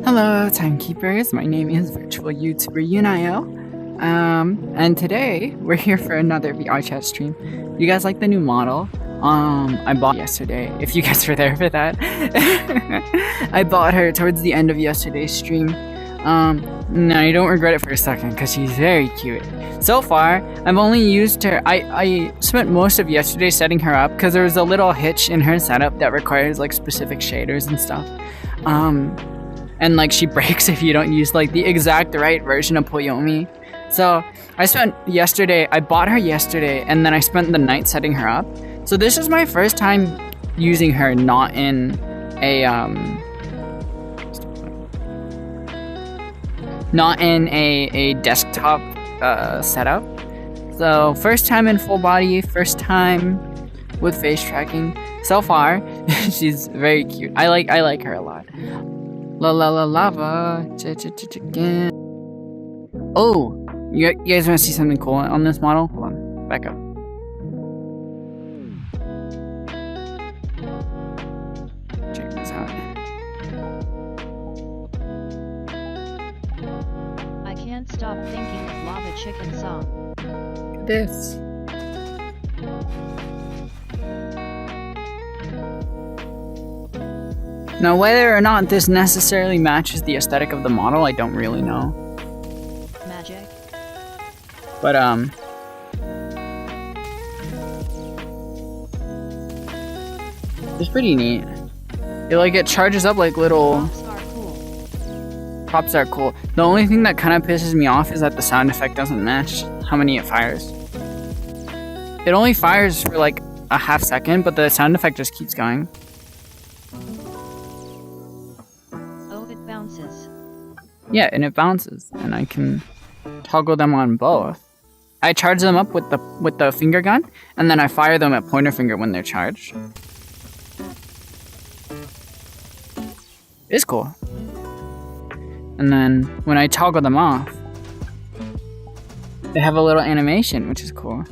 Hello, timekeepers. My name is virtual YouTuber Yunayo. And today we're here for another VRChat stream. You guys like the new model? I bought yesterday. If you guys were there for that, I bought her towards the end of yesterday's stream. No, you don't regret it for a second because she's very cute. So far, I've only used her. I spent most of yesterday setting her up because there was a little hitch in her setup that requires like specific shaders and stuff. And like she breaks if you don't use like the exact right version of Poyomi. So I bought her yesterday and then I spent the night setting her up. So this is my first time using her not in a desktop setup. So first time in full body, first time with face tracking. So far, she's very cute. I like her a lot. La la la lava. Oh, you guys want to see something cool on this model? Hold on, back up. Check this out. I can't stop thinking of Lava Chicken song. Look at this. Now, whether or not this necessarily matches the aesthetic of the model, I don't really know. Magic. But, it's pretty neat. It charges up like little... Pops are cool. Pops are cool. The only thing that kind of pisses me off is that the sound effect doesn't match how many it fires. It only fires for like a half second, but the sound effect just keeps going. Yeah, and it bounces, and I can toggle them on both. I charge them up with the finger gun, and then I fire them at pointer finger when they're charged. It's cool. And then when I toggle them off, they have a little animation, which is cool.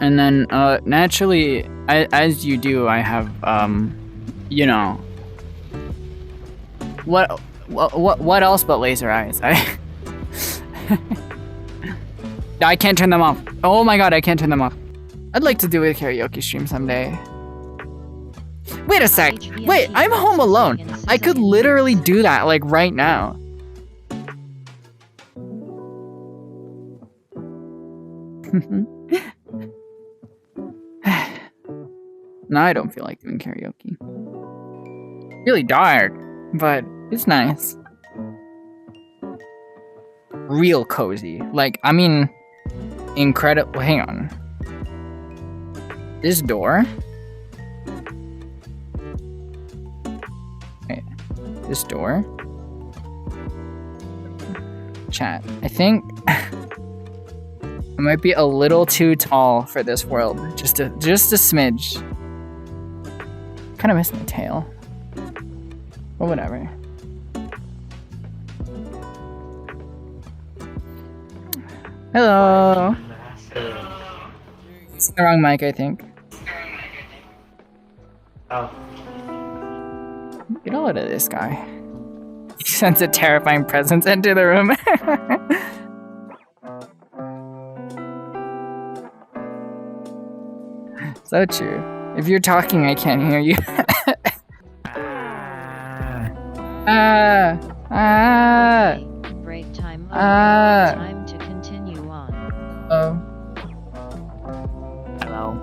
And then naturally, as you do, I have you know, what else but laser eyes? I can't turn them off. Oh my god, I can't turn them off. I'd like to do a karaoke stream someday. Wait a sec. Wait, I'm home alone. I could literally do that like right now. Now I don't feel like doing karaoke. Really dark, but it's nice. Real cozy. Like, I mean, incredible. Hang on. This door? Wait. This door? Chat. I think I might be a little too tall for this world. Just a smidge. Kind of miss my tail. But whatever. Hello. It's the wrong mic, I think. Oh. Get a load of this guy. He sends a terrifying presence into the room. So true. If you're talking, I can't hear you. Break time. Time to continue on. Oh. Hello.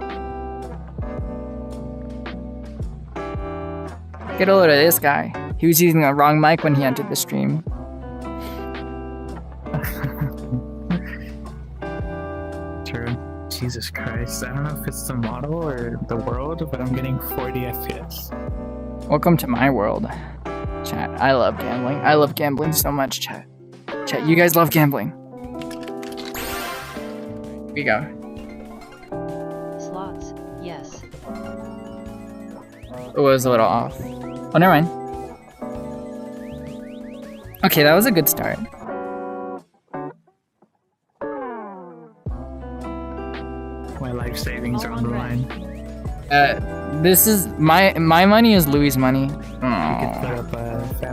Get a load of this guy. He was using the wrong mic when he entered the stream. True. Jesus Christ. I don't know if it's the model or the world, but I'm getting 40 FPS. Welcome to my world. Chat, I love gambling. I love gambling so much, chat. Chat, you guys love gambling. Here we go. Slots, yes. It was a little off. Oh, never mind. Okay, that was a good start. My life savings are on the line. This is my money is Louie's money. You could put up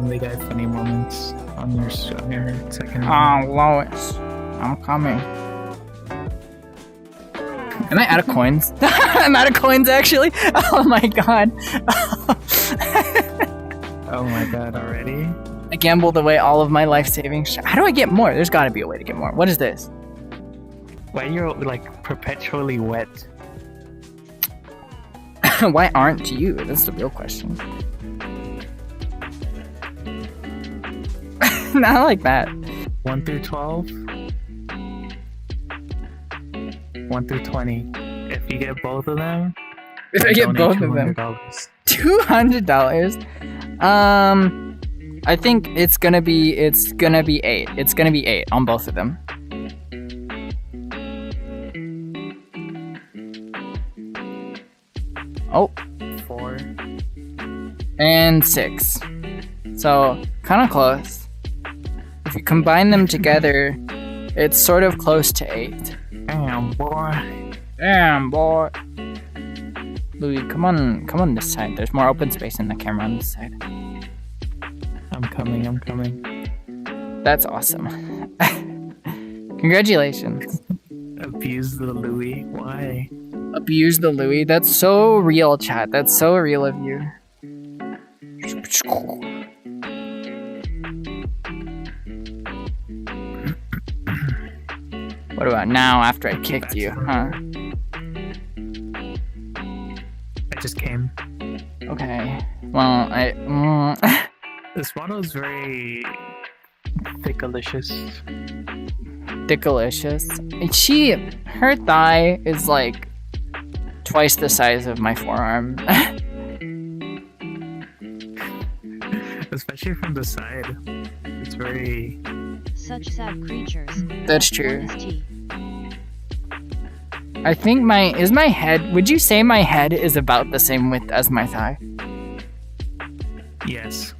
Family Guy funny moments on your second. Lois, I'm coming. Am I out of coins? I'm out of coins, actually. Oh my god. Oh my god, already? I gambled away all of my life savings. How do I get more? There's got to be a way to get more. What is this? Why you're like perpetually wet? Why aren't you? That's the real question. Not like that. 1 through 12? 1 through 20. If you get both of them, If I get both of them. $200? I think it's gonna be 8. It's gonna be 8 on both of them. Oh. 4. And 6. So, kind of close. If you combine them together, it's sort of close to 8. Damn, boy. Damn, boy. Louie, come on this side. There's more open space in the camera on this side. I'm coming. That's awesome. Congratulations. Abuse the Louie. Why? Abuse the Louie. That's so real, chat. That's so real of you. What about now after I kicked you, huh? I just came. Okay. Well, This model is very thickalicious. Dickalicious. Her thigh is like twice the size of my forearm. Especially from the side. It's very... Such sad creatures. That's true. What is tea? I think my head, would you say my head is about the same width as my thigh? Yes.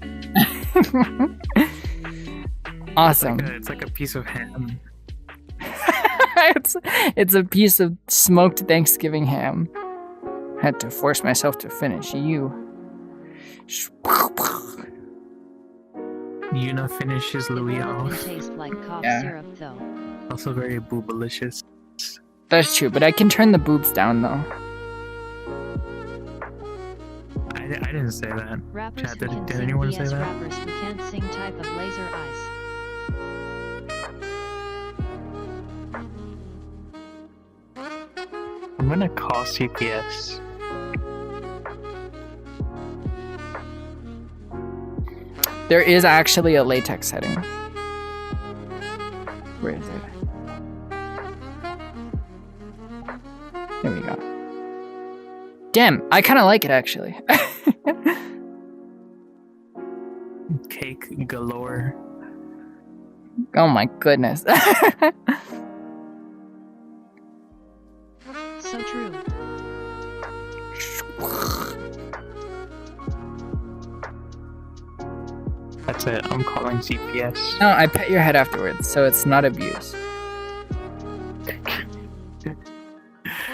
Awesome. It's like a piece of ham. it's a piece of smoked Thanksgiving ham. Had to force myself to finish you. Yuna finishes Louie They off. taste like cough Yeah. syrup though. Also very boobalicious. That's true, but I can turn the boobs down though. I didn't say that. Rappers Chat, who did can sing anyone say vs that? rappers who can't sing type of laser eyes. I'm gonna call CPS. There is actually a latex setting. Where is it? There we go. Damn, I kind of like it actually. Cake galore. Oh my goodness. So true. That's it. I'm calling CPS. No, I pet your head afterwards, so it's not abuse.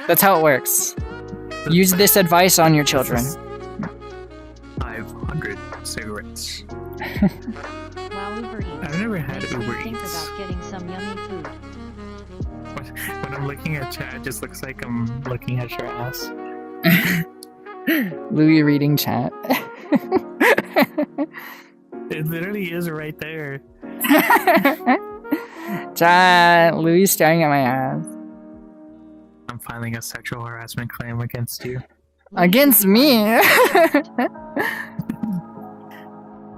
That's how it works. Use this advice on your children. 500 cigarettes. Wow, Uber Eats. I've never had Makes me Uber think Eats. about getting some yummy food. When I'm looking at chat, it just looks like I'm looking at your ass. Louie reading chat. It literally is right there. Chat, Louie staring at my ass. I'm filing a sexual harassment claim against you. Against me?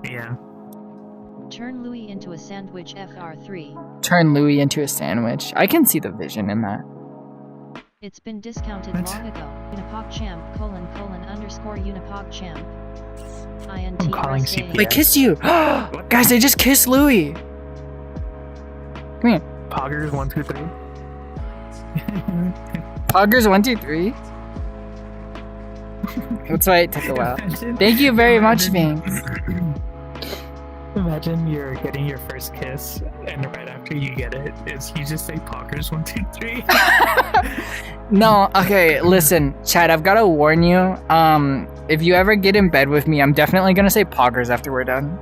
Yeah. Turn Louie into a sandwich FR3. Turn Louie into a sandwich. I can see the vision in that. It's been discounted What? long ago. Unipogchamp : Unipogchamp. INT I'm calling RSA. CPS. I kissed you! Guys, I just kissed Louie! Come here. Poggers 1, 2, 3. Poggers 1, 2, 3. That's why it took a while. Imagine- Thank you very much, Vince. Imagine you're getting your first kiss, and right after you get it, you just say Poggers 1, 2, 3. No, okay, listen, Chad, I've gotta warn you. If you ever get in bed with me, I'm definitely gonna say poggers after we're done.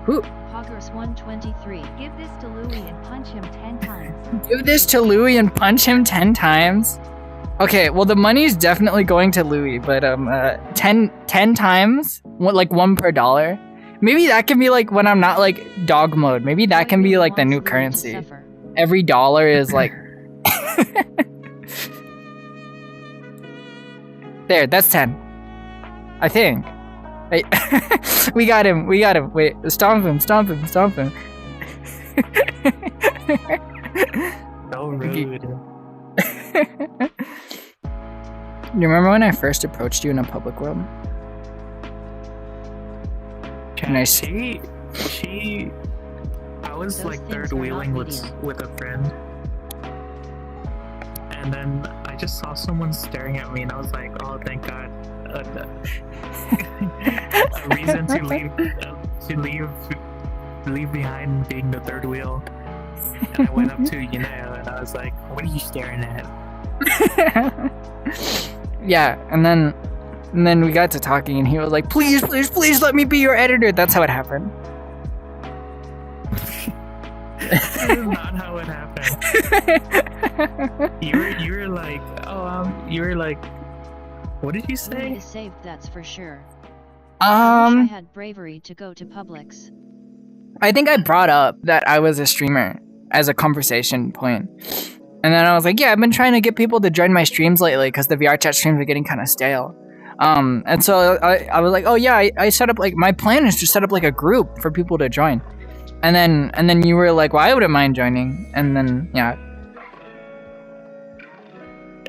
Who? Hoggers 123. Give this to Louie and punch him 10 times. Give this to Louie and punch him 10 times? Okay, well the money's definitely going to Louie, but 10 times? What, like 1 per dollar? Maybe that can be like when I'm not like dog mode. Maybe that can be like the new currency. Every dollar is like... There, that's 10. I think. Hey, we got him. Wait, stomp him. So rude. You remember when I first approached you in a public world? And I She, I was Those like things third are not wheeling with a friend, and then I just saw someone staring at me, and I was like, "Oh, thank God!" A reason to leave behind being the third wheel. And I went up to Yunayo, and I was like, "What are you staring at?" Yeah, and then we got to talking, and he was like, "Please, please, please, let me be your editor." That's how it happened. That is not how it happened. You were like, you were like, what did you Louie say? is saved, that's for sure. I wish I had bravery to go to Publix. I think I brought up that I was a streamer as a conversation point. And then I was like, yeah, I've been trying to get people to join my streams lately because the VRChat streams are getting kind of stale. And so I was like, oh yeah, I set up like, my plan is to set up like a group for people to join. And then you were like, well, I wouldn't mind joining. And then, yeah.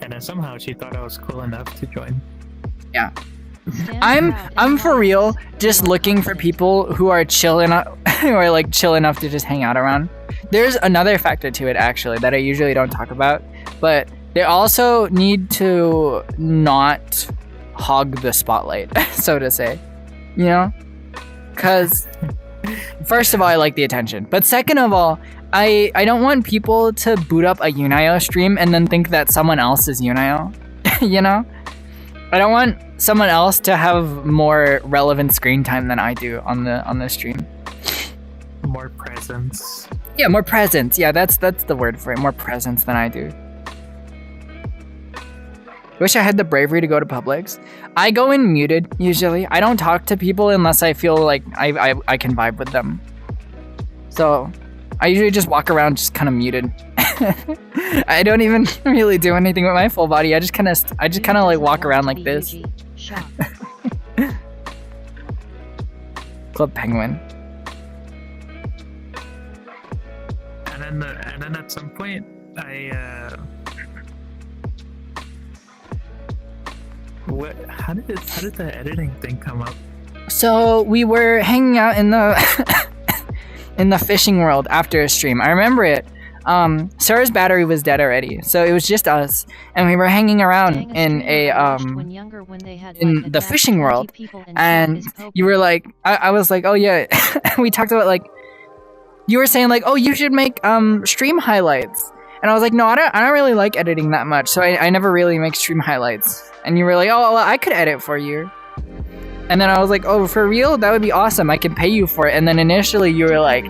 And then somehow she thought I was cool enough to join. Yeah. Stand I'm proud and for real confident. just You are looking for confident. people who are chill enough who are like chill enough to just hang out around. There's another factor to it actually that I usually don't talk about, but they also need to not hog the spotlight, so to say. You know? Cuz first of all, I like the attention. But second of all, I don't want people to boot up a Yunayo stream and then think that someone else is Yunayo. You know? I don't want someone else to have more relevant screen time than I do on the stream. More presence. Yeah, more presence. Yeah, that's the word for it. More presence than I do. Wish I had the bravery to go to Publix. I go in muted usually. I don't talk to people unless I feel like I can vibe with them. So I usually just walk around just kind of muted. I don't even really do anything with my full body. I just kind of like walk around like this. Shock. Club Penguin. And then at some point, how did the editing thing come up? So we were hanging out in the in the fishing world after a stream. I remember it. Sarah's battery was dead already, so it was just us, and we were hanging around in the fishing world. And you were like, I was like, oh yeah. We talked about like, you were saying like, oh, you should make stream highlights, and I was like, no, I don't really like editing that much, so I never really make stream highlights. And you were like, oh, well, I could edit for you. And then I was like, oh, for real? That would be awesome. I can pay you for it. And then initially you were like,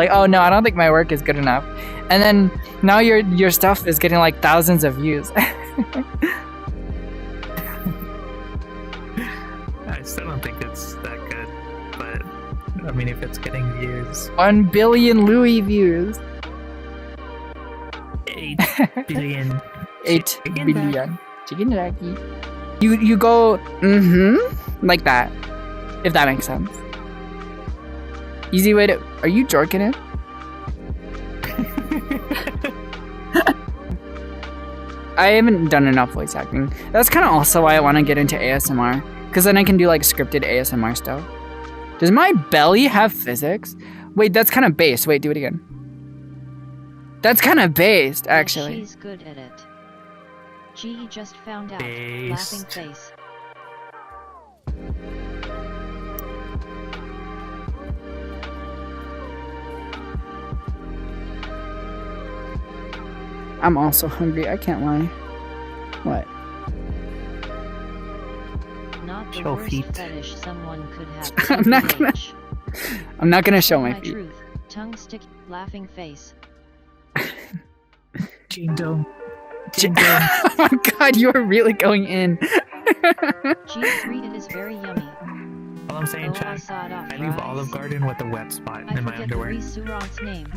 oh no, I don't think my work is good enough. And then now your stuff is getting like thousands of views. I still don't think it's that good, but I mean, if it's getting views, 1 billion Louie views. 8 billion. 8 Chicken billion. Chicken Jackie. You go, like that, if that makes sense. Easy way to, are you jerking it? I haven't done enough voice acting. That's kind of also why I want to get into ASMR, because then I can do like scripted ASMR stuff. Does my belly have physics? Wait, that's kind of based. Wait, do it again. That's kind of based, actually. She's good at it. G just found out. Based. Laughing face. I'm also hungry. I can't lie. What? Not the Show worst feet. fetish someone could have. I'm not gonna- TBH. I'm not gonna show my feet. Truth. Tongue stick. Laughing face. Jingle. Oh my god, you are really going in. G3 it is very yummy. All I'm saying, Go chat, outside off I leave fries. Olive Garden with a wet spot I in my forget underwear. Suran's name.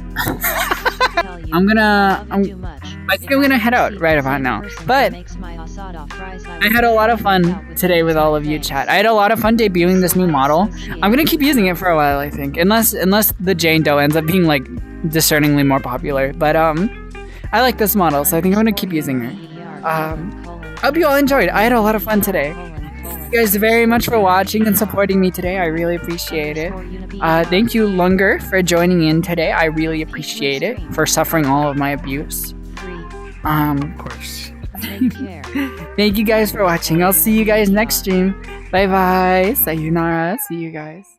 I'm gonna, I think I'm gonna head out right about now. But I had a lot of fun today with all of you, chat. I had a lot of fun debuting this new model. I'm gonna keep using it for a while, I think, unless the Jane Doe ends up being like discerningly more popular. But I like this model, so I think I'm gonna keep using her. I hope you all enjoyed. I had a lot of fun today. Thank you guys very much for watching and supporting me today. I really appreciate it. Thank you, Lunger, for joining in today. I really appreciate it, for suffering all of my abuse. Of course. Thank you guys for watching. I'll see you guys next stream. Bye bye. Sayonara. See you guys.